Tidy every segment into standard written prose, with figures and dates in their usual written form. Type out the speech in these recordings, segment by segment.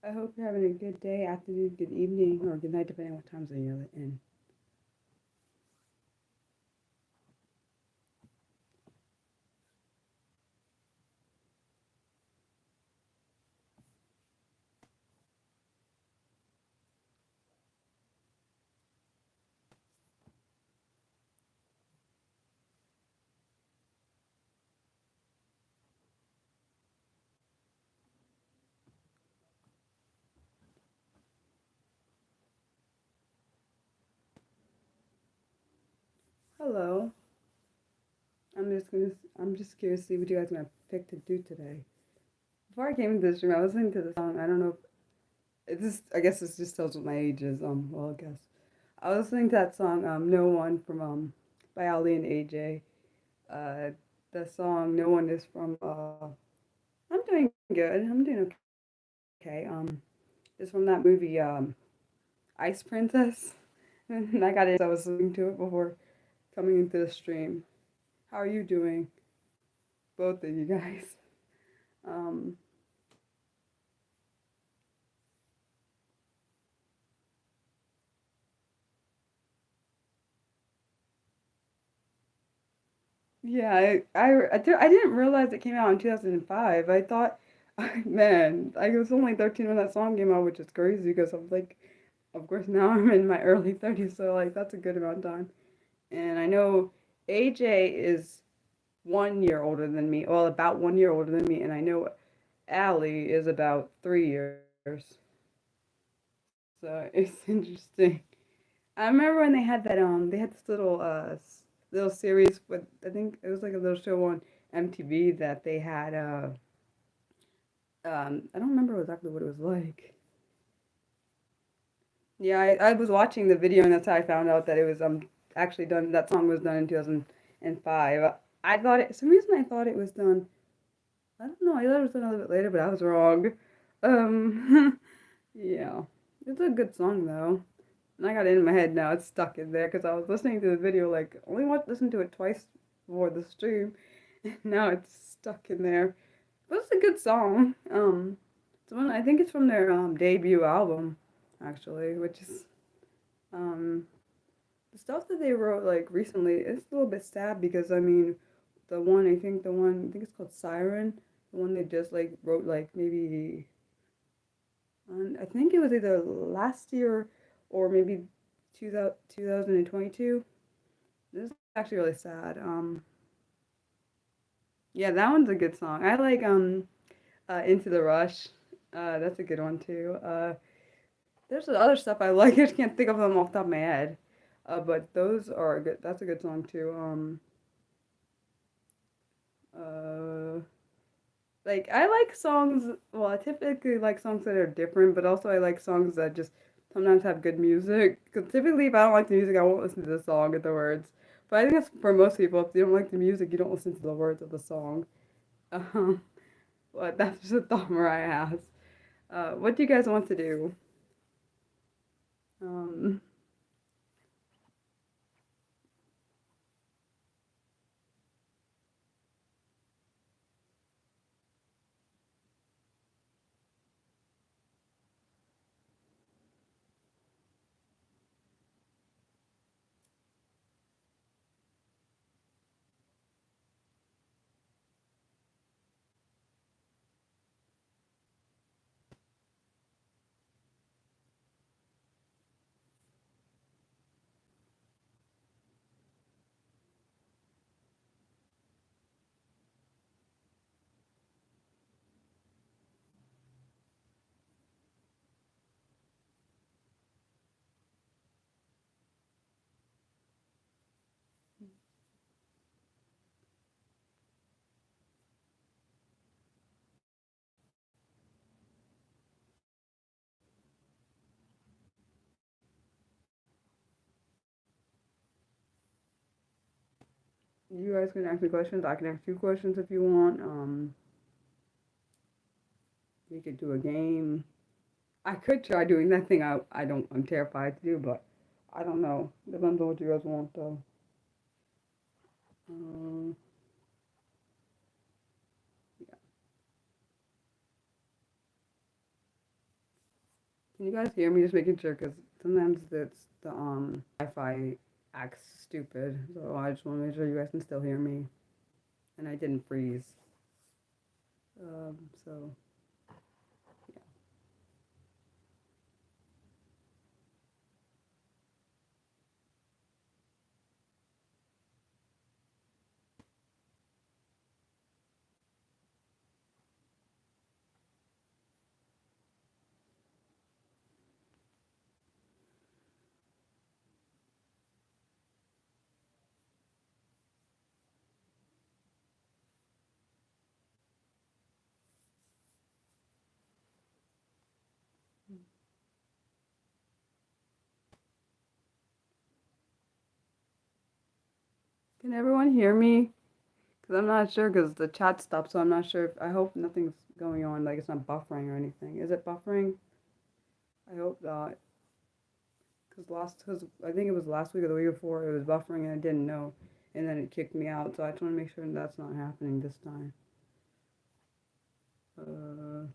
I hope you're having a good day, afternoon, good evening, or good night, depending on what time zone you're in. Hello. I'm just curious to see what you guys are gonna pick to do today. Before I came into this room, I was listening to the song. I don't know if it just. I guess this just tells what my age is. Well, I guess I was listening to that song. No One from by Ali and AJ. Uh, the song No One is from. I'm doing good. I'm doing okay. It's from that movie. Ice Princess. And I got it. I was listening to it before coming into the stream. How are you doing, both of you guys? Um, yeah, I didn't realize it came out in 2005. I thought, man, I was only 13 when that song came out, which is crazy because I'm like, of course, now I'm in my early 30s, so like that's a good amount of time. And I know AJ is 1 year older than me, well, about 1 year older than me, and I know Allie is about 3 years. So it's interesting. I remember when they had this little series with, I think it was like a little show on MTV that they had I don't remember exactly what it was like. Yeah, I was watching the video and that's how I found out that it was actually done, that song was done in 2005. I thought it, some reason I thought it was done, I don't know, I thought it was done a little bit later, but I was wrong. Yeah. It's a good song though. And I got it in my head now. It's stuck in there because I was listening to the video like only want to listen to it twice before the stream. Now it's stuck in there. But it's a good song. It's one, I think it's from their debut album actually, which is um the stuff that they wrote like recently. It's a little bit sad because I mean the one I think it's called Siren. The one they just like wrote like maybe I think it was either last year or maybe 2022. This is actually really sad. Yeah, that one's a good song. I like Into the Rush. That's a good one too. There's other stuff I like. I just can't think of them off the top of my head. But those are good. That's a good song too. Uh, like I like songs. Well, I typically like songs that are different, but also I like songs that just sometimes have good music. Because typically, if I don't like the music, I won't listen to the song or the words. But I think that's for most people. If you don't like the music, you don't listen to the words of the song. Um, but that's just a thought Mariah has. What do you guys want to do? Um, you guys can ask me questions. I can ask you questions if you want. We could do a game. I could try doing that thing I'm terrified to do, but I don't know. Depends on what you guys want though. Um, Can you guys hear me? Just making sure, because sometimes it's the Wi-Fi acts stupid. So I just want to make sure you guys can still hear me, and I didn't freeze. So can everyone hear me? Because I'm not sure, because the chat stopped, so I'm not sure if, I hope nothing's going on, like it's not buffering or anything. Is it buffering? I hope not. Because I think it was last week or the week before, it was buffering and I didn't know. And then it kicked me out, so I just want to make sure that's not happening this time. Uh,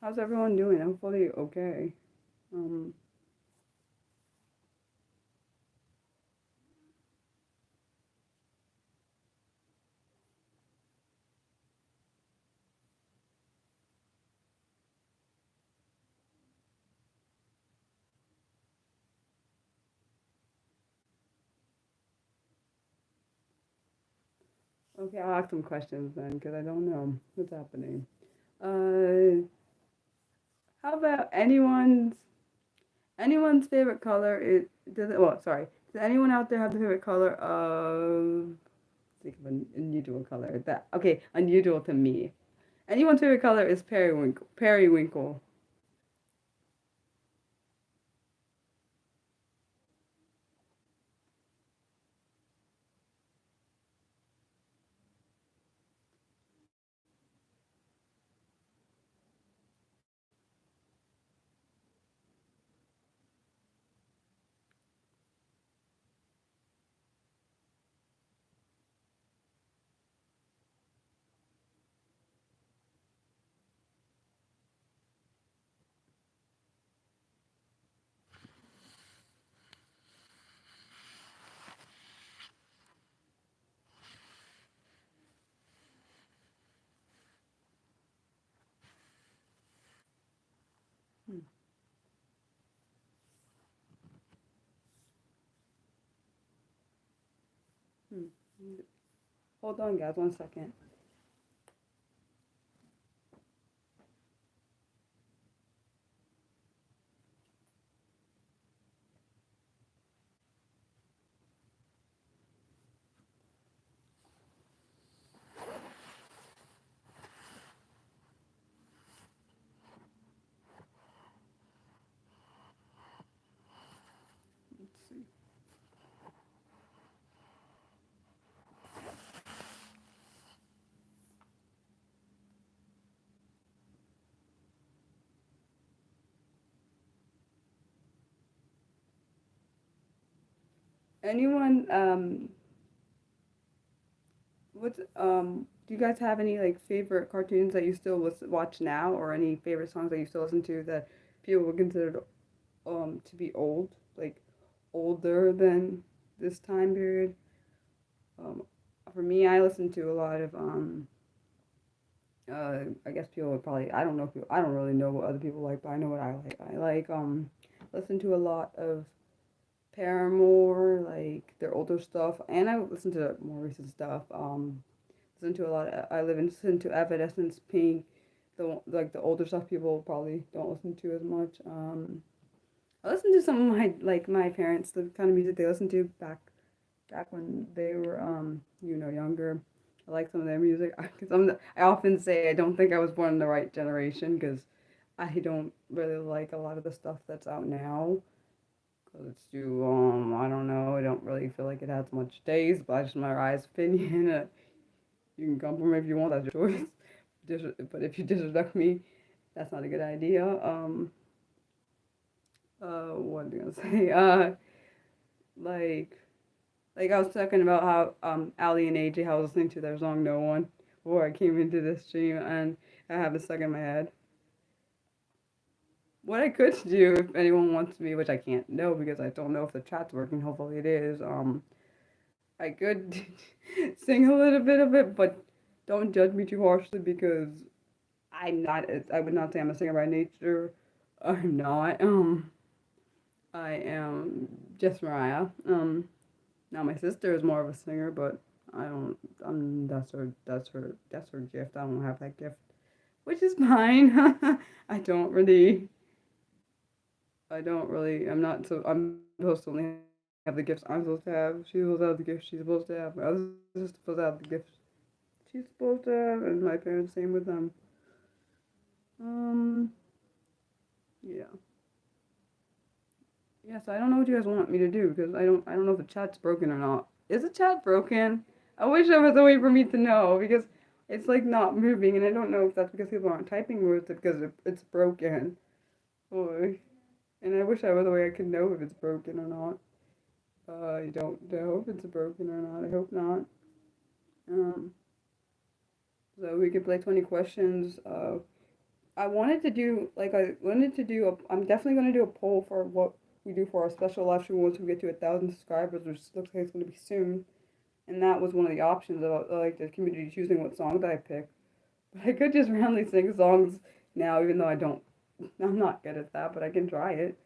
how's everyone doing? Hopefully okay. Um, okay, I'll ask some questions then, because I don't know what's happening. Uh, how about anyone's favorite color? It does it. Well, sorry. Does anyone out there have the favorite color of? Think of an unusual color. That okay? Unusual to me. Anyone's favorite color is periwinkle. Periwinkle. Hmm, hmm. Hold on, guys. 1 second. Let's see. Anyone what's do you guys have any like favorite cartoons that you still watch now, or any favorite songs that you still listen to that people would consider to be old, like older than this time period? Um, for me, I listen to a lot of I guess people would probably, I don't know if I don't really know what other people like, but I know what I like. I like listen to a lot of Paramore, like their older stuff, and I listen to more recent stuff. Listen to a lot of, I listen to Evanescence, Pink, the like the older stuff people probably don't listen to as much. I listen to some of my like my parents, the kind of music they listened to back when they were younger. I like some of their music because I often say I don't think I was born in the right generation because I don't really like a lot of the stuff that's out now. because it's too, I don't know, I don't really feel like it has much taste, but that's my eyes opinion. You can come for me if you want, that's your choice. But if you disrespect me, that's not a good idea. What am I gonna say? Like, like I was talking about how Ali and AJ, how I was listening to their song "No One" before I came into this stream, and I have this stuck in my head. What I could do if anyone wants me, which I can't know because I don't know if the chat's working. Hopefully it is. I could sing a little bit of it, but don't judge me too harshly because I'm not. I would not say I'm a singer by nature. I'm not. I am just Mariah. Now my sister is more of a singer, but I don't. That's her gift. I don't have that gift, which is fine. I don't really. I don't really. I'm not so. I'm supposed to only have the gifts I'm supposed to have. She's supposed to have the gifts she's supposed to have. My other sister's supposed to have the gifts she's supposed to have, and my parents same with them. Um. Yeah. Yes, I don't know what you guys want me to do because I don't know if the chat's broken or not. Is the chat broken? I wish there was a way for me to know because it's like not moving and I don't know if that's because people aren't typing or if it's because it's broken. Boy. And I wish I was a way I could know if it's broken or not. I don't know if it's broken or not. I hope not. Um, so we could play 20 questions. I wanted to do I'm definitely going to do a poll for what we do for our special live stream once we get to 1,000 subscribers, which looks like it's going to be soon. And that was one of the options about like the community choosing what songs I pick. But I could just randomly sing songs now, even though I'm not good at that, but I can try it.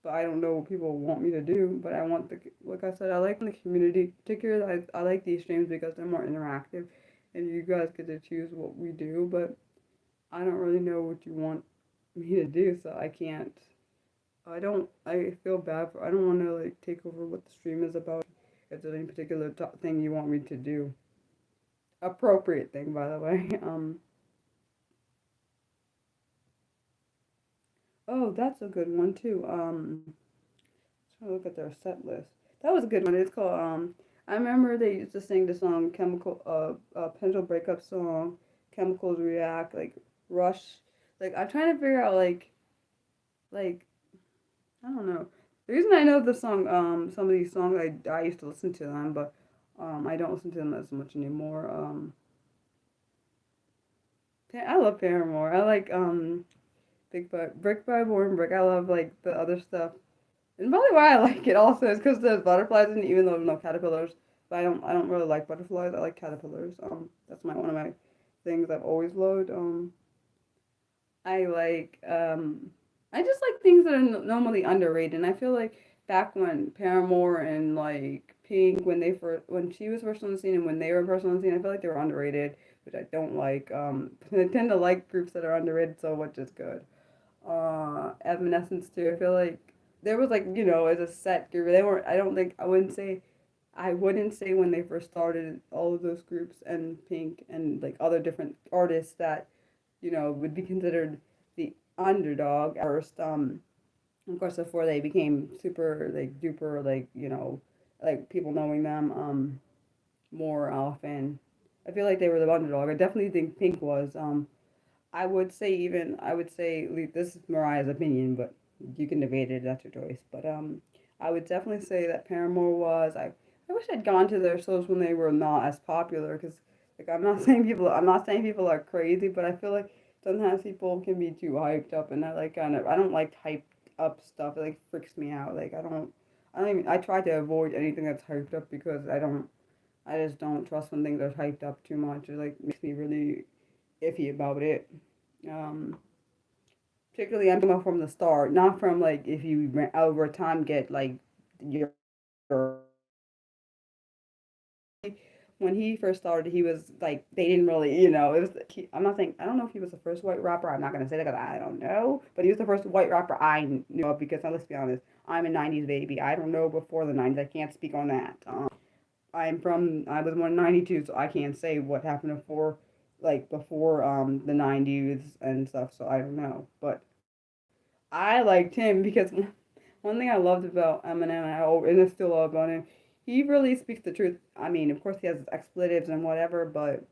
But I don't know what people want me to do. But I want like I said, I like the community. Particularly, I like these streams because they're more interactive, and you guys get to choose what we do. But I don't really know what you want me to do, so I can't. I don't. I feel bad for. I don't want to like take over what the stream is about. If there's any particular thing you want me to do, appropriate thing, by the way. Oh, that's a good one too. Trying to look at their set list. That was a good one. It's called. I remember they used to sing the song "Chemical," Pencil breakup song, "Chemicals React," like Rush. Like I'm trying to figure out like I don't know. The reason I know the song, some of these songs, I used to listen to them, but I don't listen to them as much anymore. I love Paramore. I like Brick by Born Brick. I love like the other stuff, and probably why I like it also is because there's butterflies in it, even though there's no caterpillars. But I don't really like butterflies. I like caterpillars. That's one of my things I've always loved. I like I just like things that are normally underrated. And I feel like back when Paramore and like Pink when she was first on the scene and when they were first on the scene, I feel like they were underrated, which I don't like. I tend to like groups that are underrated so much is good. Evanescence too. I feel like there was like as a set group. They weren't. I don't think I wouldn't say. I wouldn't say when they first started all of those groups and Pink and like other different artists that would be considered the underdog at first. Of course, before they became super like duper like like people knowing them more often. I feel like they were the underdog. I definitely think Pink was. I would say this is Mariah's opinion, but you can debate it. That's your choice. But I would definitely say that Paramore was. I wish I'd gone to their shows when they were not as popular because like I'm not saying people are crazy, but I feel like sometimes people can be too hyped up, and I don't like hyped up stuff. It like freaks me out. Like I don't even I try to avoid anything that's hyped up because I just don't trust when things are hyped up too much. It like makes me really iffy about it. Um, Particularly, I'm talking about from the start, not from like if you over time get like your. When he first started, he was like they didn't really, it was. I'm not saying I don't know if he was the first white rapper. I'm not gonna say that because I don't know, but he was the first white rapper I knew of because now let's be honest, I'm a '90s baby. I don't know before the '90s. I can't speak on that. I was born in '92, so I can't say what happened before the '90s and stuff. So I don't know, but I liked him because one thing I loved about Eminem, and I still love about him, he really speaks the truth. I mean, of course, he has expletives and whatever, but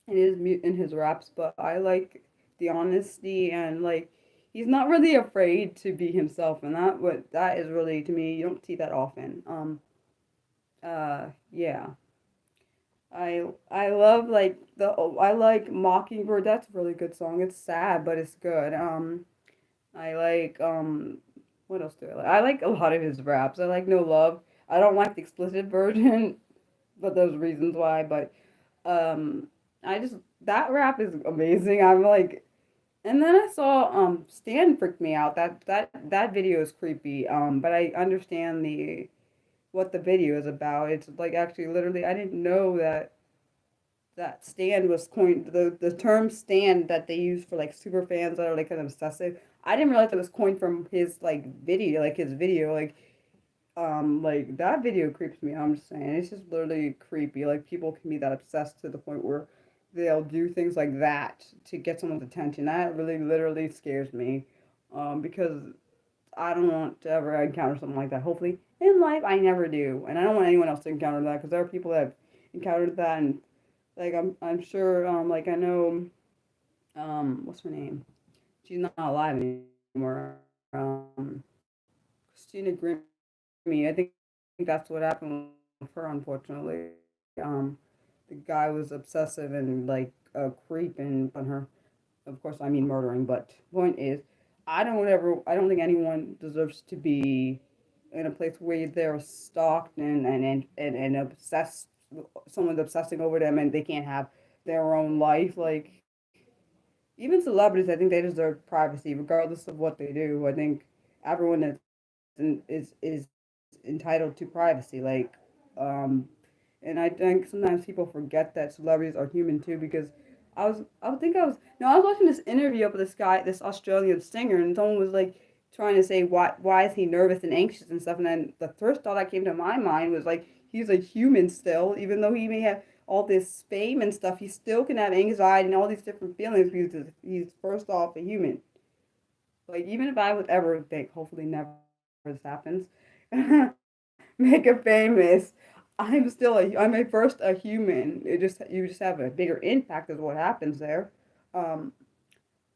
in his raps. But I like the honesty and like he's not really afraid to be himself, and that is really to me. You don't see that often. Yeah. I love like I like Mockingbird. That's a really good song. It's sad, but it's good. I like what else do I like? I like a lot of his raps. I like No Love. I don't like the explicit version, but there's reasons why. But um, I just that rap is amazing. I'm like, and then I saw Stan freaked me out. That video is creepy. But I understand the what the video is about. It's like actually literally I didn't know that stand was coined the term stand that they use for like super fans that are like kind of obsessive. I didn't realize it was coined from his like video, like that video creeps me out. I'm just saying it's just literally creepy. Like people can be that obsessed to the point where they'll do things like that to get someone's attention. That really literally scares me. Because I don't want to ever encounter something like that. Hopefully in life I never do. And I don't want anyone else to encounter that because there are people that have encountered that and like I'm sure like I know what's her name? She's not alive anymore. Christina Grimmie. I think that's what happened with her unfortunately. The guy was obsessive and like a creep and on her. Of course I mean murdering, but point is I don't think anyone deserves to be in a place where they're stalked and obsessed someone's obsessing over them and they can't have their own life. Like even celebrities, I think they deserve privacy, regardless of what they do. I think everyone is entitled to privacy. Um, and I think sometimes people forget that celebrities are human too. Because I was watching this interview of this guy, this Australian singer, and someone was like trying to say why is he nervous and anxious and stuff. And then the first thought that came to my mind was like he's a human still, even though he may have all this fame and stuff, he still can have anxiety and all these different feelings because he's first off a human. Like even if I would ever think, hopefully never this happens, make it famous, I'm a first a human. You just have a bigger impact is what happens there. Um,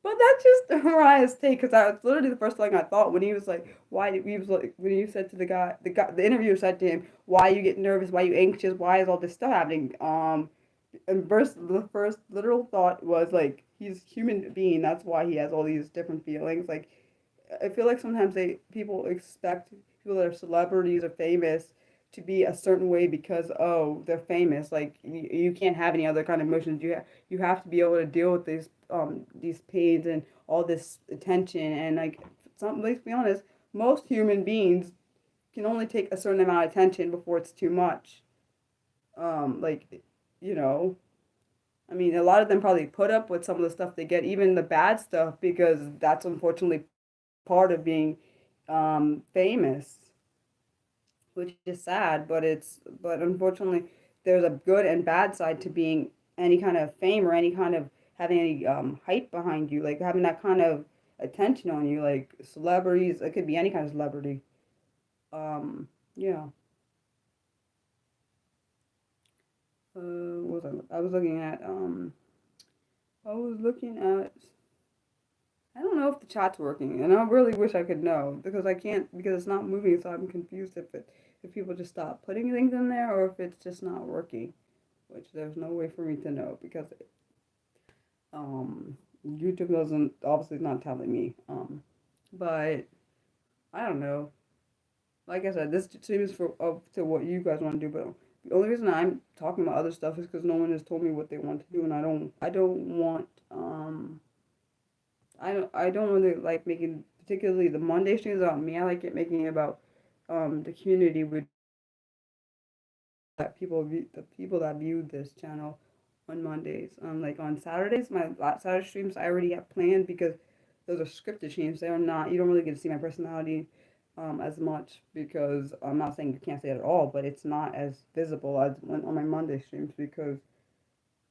but that's just Mariah's take because that was literally the first thing I thought when he was like, "Why?" He was like, when he said to the interviewer said to him, "Why you get nervous? Why you anxious? Why is all this stuff happening?" And the first literal thought was like, he's a human being. That's why he has all these different feelings. Like, I feel like sometimes people expect people that are celebrities or famous to be a certain way because oh they're famous. Like you can't have any other kind of emotions. You have to be able to deal with these pains and all this attention and like let's be honest, most human beings can only take a certain amount of attention before it's too much. Like you know, I mean, a lot of them probably put up with some of the stuff they get, even the bad stuff, because that's unfortunately part of being famous, which is sad. But unfortunately, there's a good and bad side to being any kind of fame or any kind of having any hype behind you, like having that kind of attention on you, like celebrities. It could be any kind of celebrity. Yeah. What was I? I was looking at I was looking at I don't know if the chat's working, and I really wish I could know because I can't because it's not moving. So I'm confused if people just stop putting things in there or if it's just not working, which there's no way for me to know because YouTube doesn't obviously not telling me. But I don't know. Like I said, this seems for up to what you guys want to do, but the only reason I'm talking about other stuff is because no one has told me what they want to do, and I don't want I don't really like making particularly the Monday streams about me. I like it making it about the community with the people that view this channel on Mondays. Like on Saturdays, my Saturday streams I already have planned because those are scripted streams. They are not. You don't really get to see my personality as much because I'm not saying you can't see it at all, but it's not as visible as when on my Monday streams because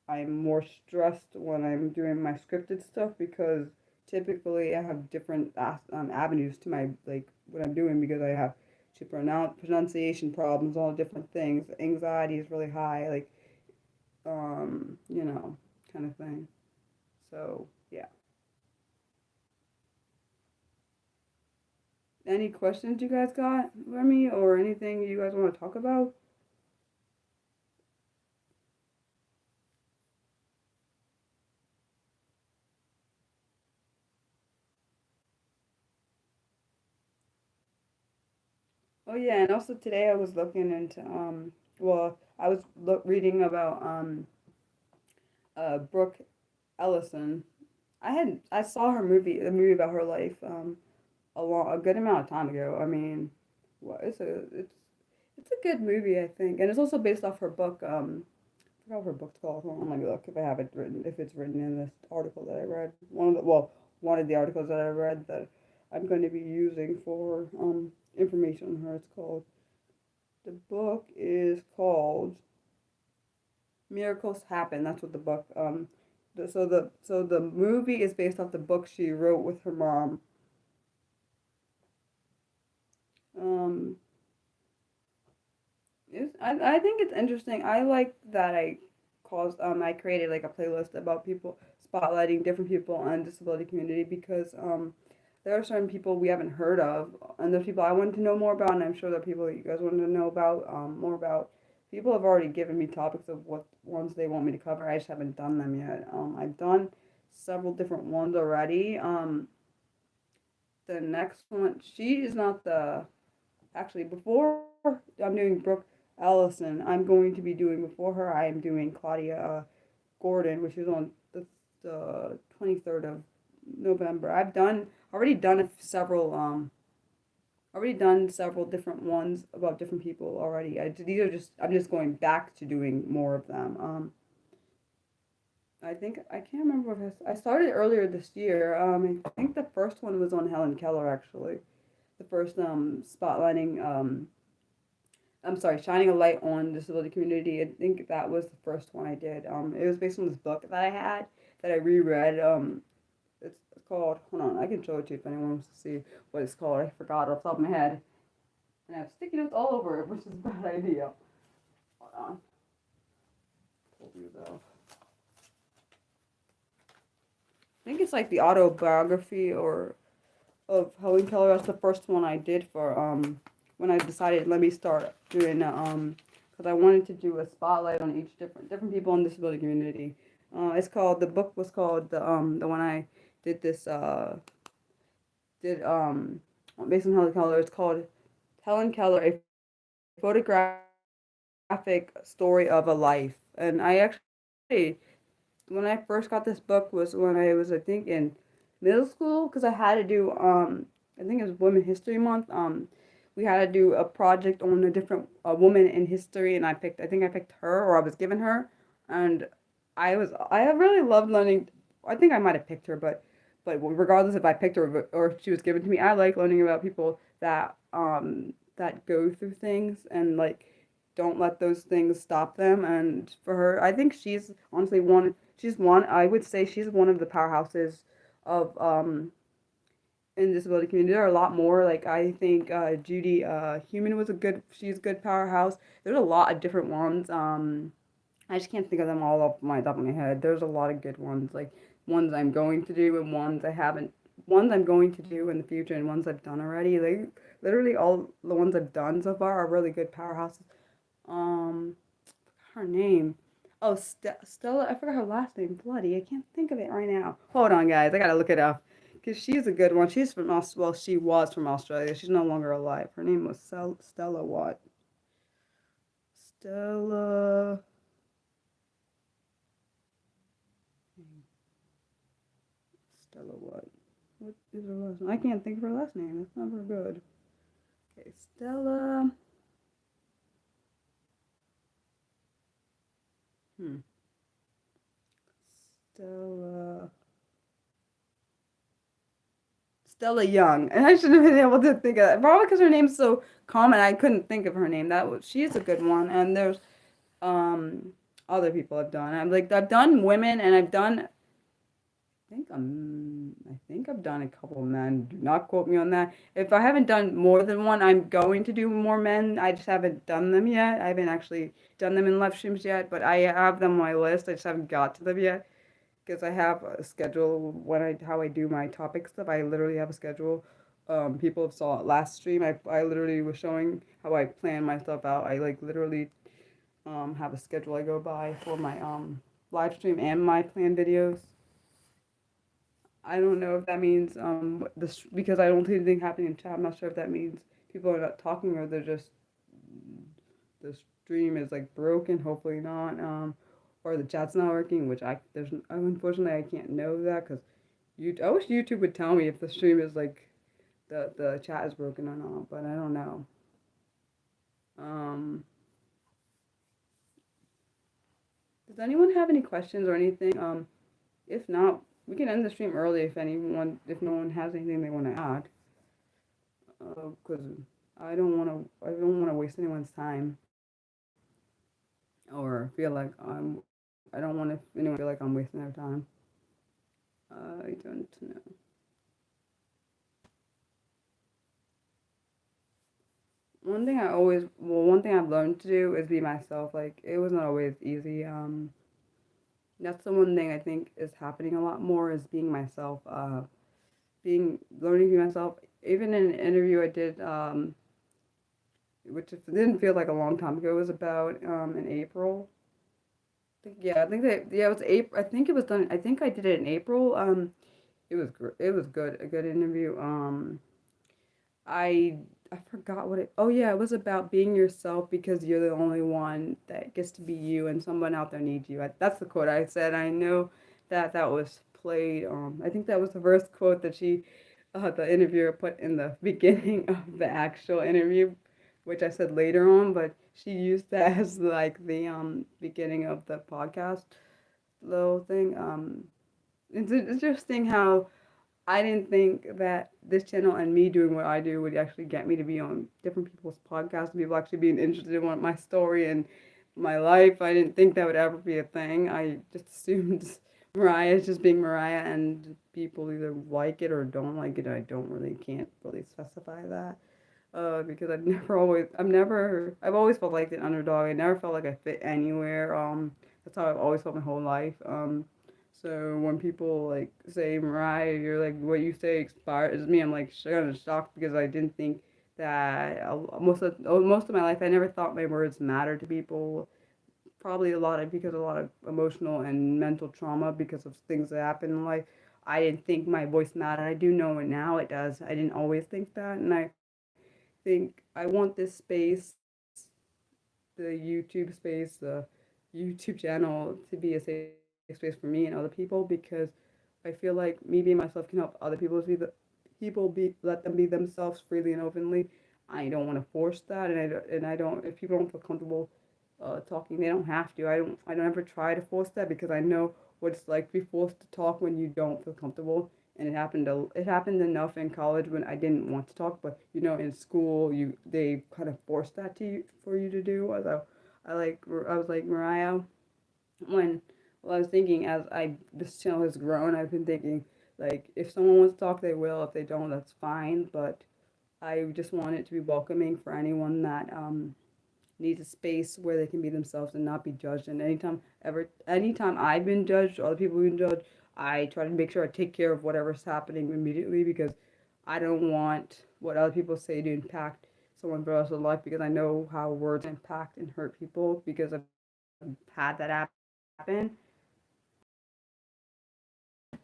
I'm more stressed when I'm doing my scripted stuff because typically I have different avenues to my like what I'm doing because I have to pronounce pronunciation problems, all different things. Anxiety is really high, like you know, kind of thing. So yeah. Any questions you guys got for me or anything you guys want to talk about? Oh yeah, and also today I was looking into well, I was reading about Brooke Ellison. I saw her movie, the movie about her life a good amount of time ago. I mean, what it's a good movie, I think, and it's also based off her book. I forgot what her book's called. Hold on, let me look if I have it written, if it's written in this article that I read. One of the articles that I read that I'm going to be using for information on her. It's called the book is called Miracles Happen. That's what the book so the movie is based off the book she wrote with her mom. Um, I think it's interesting. I like that I created like a playlist about people spotlighting different people in the disability community because there are certain people we haven't heard of and there's people I wanted to know more about and I'm sure there are people that you guys wanted to know about more about. People have already given me topics of what ones they want me to cover. I just haven't done them yet. I've done several different ones already. The next one, she is not the actually before I'm doing Brooke Allison, I'm going to be doing before her. I am doing Claudia Gordon, which is on the 23rd of November. I've done already done several different ones about different people already. These are just I'm just going back to doing more of them. I think I can't remember what I started earlier this year. I think the first one was on Helen Keller actually. The first spotlighting I'm sorry, shining a light on the disability community. I think that was the first one I did. It was based on this book that I had that I reread. It's called. Hold on, I can show it to you if anyone wants to see what it's called. I forgot off the top of my head, and I have sticky notes all over it, which is a bad idea. Hold on, pull these off. I think it's like the autobiography or of Helen Keller. That's the first one I did for when I decided let me start doing because I wanted to do a spotlight on each different people in the disability community. It's called the book was called the one I did this did based on Helen Keller. It's called Helen Keller, a photographic story of a life. And I actually when I first got this book was when I was I think in middle school because I had to do I think it was Women History Month. We had to do a project on a different woman in history, and I think I picked her or I was given her, and I really loved learning. I think I might have picked her, but regardless if I picked her or if she was given to me, I like learning about people that go through things and like don't let those things stop them. And for her, I think she's honestly one. She's one. I would say she's one of the powerhouses of in the disability community. There are a lot more. Like I think Judy Human was a good. She's a good powerhouse. There's a lot of different ones. I just can't think of them all off my top of my head. There's a lot of good ones. Like ones I'm going to do and ones I haven't. Ones I'm going to do in the future and ones I've done already. Like literally all the ones I've done so far are really good powerhouses. Um, her name. Oh, Stella. I forgot her last name. Bloody, I can't think of it right now. Hold on, guys. I gotta look it up because she's a good one. She's from Well, she was from Australia. She's no longer alive. Her name was Stella what? Stella. Stella what? What is her last name? I can't think of her last name. That's not very good. Okay, Stella. Hmm. Stella. Stella Young, and I should have been able to think of that. Probably because her name's so common, I couldn't think of her name. She's a good one, and there's um other people I've done. I've done women, and I've done I think I've done a couple of men. Do not quote me on that. If I haven't done more than one, I'm going to do more men. I just haven't done them yet. I haven't actually done them in live streams yet, but I have them on my list. I just haven't got to them yet because I have a schedule when I how I do my topic stuff. I literally have a schedule. People saw it last stream. I literally was showing how I plan my stuff out. I like literally have a schedule I go by for my live stream and my plan videos. I don't know if that means this because I don't see anything happening in chat. I'm not sure if that means people are not talking or they're just the stream is like broken. Hopefully not. Or the chat's not working, which I there's unfortunately I can't know that because you I wish YouTube would tell me if the stream is like the chat is broken or not, but I don't know. Um, does anyone have any questions or anything? If not, we can end the stream early if no one has anything they want to add. Because I don't want to waste anyone's time or feel like I don't want to anyone feel like I'm wasting their time. I don't know. One thing I've learned to do is be myself. Like it was not always easy. That's the one thing I think is happening a lot more is being myself. Learning to be myself. Even in an interview I did, which didn't feel like a long time ago, it was about in April. I think that yeah, it was April. I think it was done. I think I did it in April. It was good, a good interview. I I forgot what it. Oh yeah, it was about being yourself because you're the only one that gets to be you, and someone out there needs you. That's the quote I said. I know that that was played. I think that was the first quote that the interviewer put in the beginning of the actual interview, which I said later on, but she used that as like the beginning of the podcast little thing. It's interesting how I didn't think that this channel and me doing what I do would actually get me to be on different people's podcasts, people actually being interested in my story and my life. I didn't think that would ever be a thing. I just assumed Mariah is just being Mariah and people either like it or don't like it. I don't really can't really specify that. Because I've always felt like an underdog. I never felt like I fit anywhere. That's how I've always felt my whole life. So when people like say Mariah, you're like what you say inspires me. I'm like kind of shocked because I didn't think that most of my life I never thought my words mattered to people. Probably because a lot of emotional and mental trauma because of things that happened in life. I didn't think my voice mattered. I do know it now. It does. I didn't always think that, and I think I want this space, the YouTube space, the YouTube channel to be a safe space for me and other people because I feel like me being myself can help other people be let them be themselves freely and openly. I don't want to force that, and I don't if people don't feel comfortable talking, they don't have to. I don't ever try to force that because I know what it's like to be forced to talk when you don't feel comfortable. And it happened enough in college when I didn't want to talk, but in school they kind of forced that to you for you to do. Although I was like Mariah when well, I was thinking as I this channel has grown, I've been thinking like if someone wants to talk, they will. If they don't, that's fine. But I just want it to be welcoming for anyone that needs a space where they can be themselves and not be judged. And anytime I've been judged, or other people have been judged, I try to make sure I take care of whatever's happening immediately because I don't want what other people say to impact someone for the rest of their life because I know how words impact and hurt people because I've had that happen.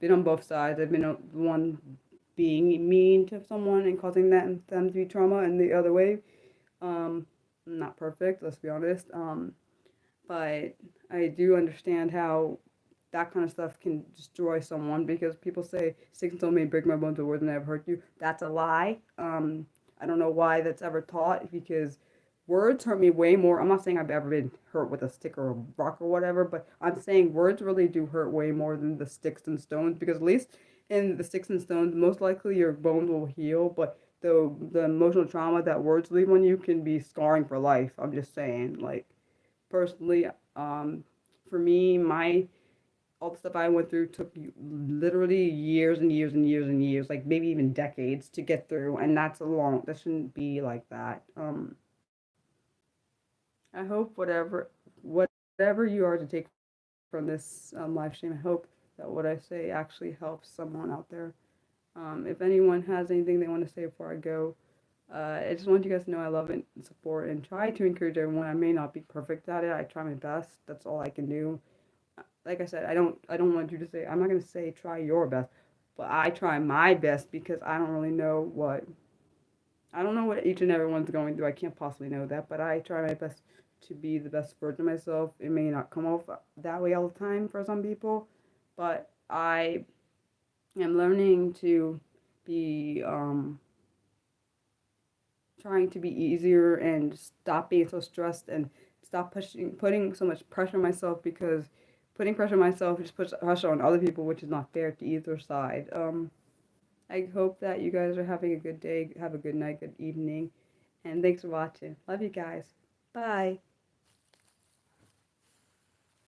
Been on both sides. I've been the one being mean to someone and causing them to be trauma, and the other way. Um, not perfect, let's be honest. But I do understand how that kind of stuff can destroy someone because people say sticks and stone may break my bones, but words never hurt you. That's a lie. I don't know why that's ever taught because words hurt me way more. I'm not saying I've ever been hurt with a stick or a rock or whatever, but I'm saying words really do hurt way more than the sticks and stones because at least in the sticks and stones, most likely your bones will heal, but the emotional trauma that words leave on you can be scarring for life. I'm just saying, like personally, for me, my all the stuff I went through took literally years and years and years and years, like maybe even decades to get through, and that shouldn't be like that. I hope whatever you are to take from this live stream, I hope that what I say actually helps someone out there. If anyone has anything they want to say before I go, I just want you guys to know I love and support and try to encourage everyone. I may not be perfect at it. I try my best. That's all I can do. Like I said, I don't want you to say, I'm not gonna say try your best, but I try my best because I don't know what each and everyone's going through. I can't possibly know that, but I try my best to be the best version of myself. It may not come off that way all the time for some people, but I am learning to be trying to be easier and stop being so stressed and stop putting so much pressure on myself, because putting pressure on myself just puts pressure on other people, which is not fair to either side. I hope that you guys are having a good day, have a good night, good evening, and thanks for watching. Love you guys. Bye.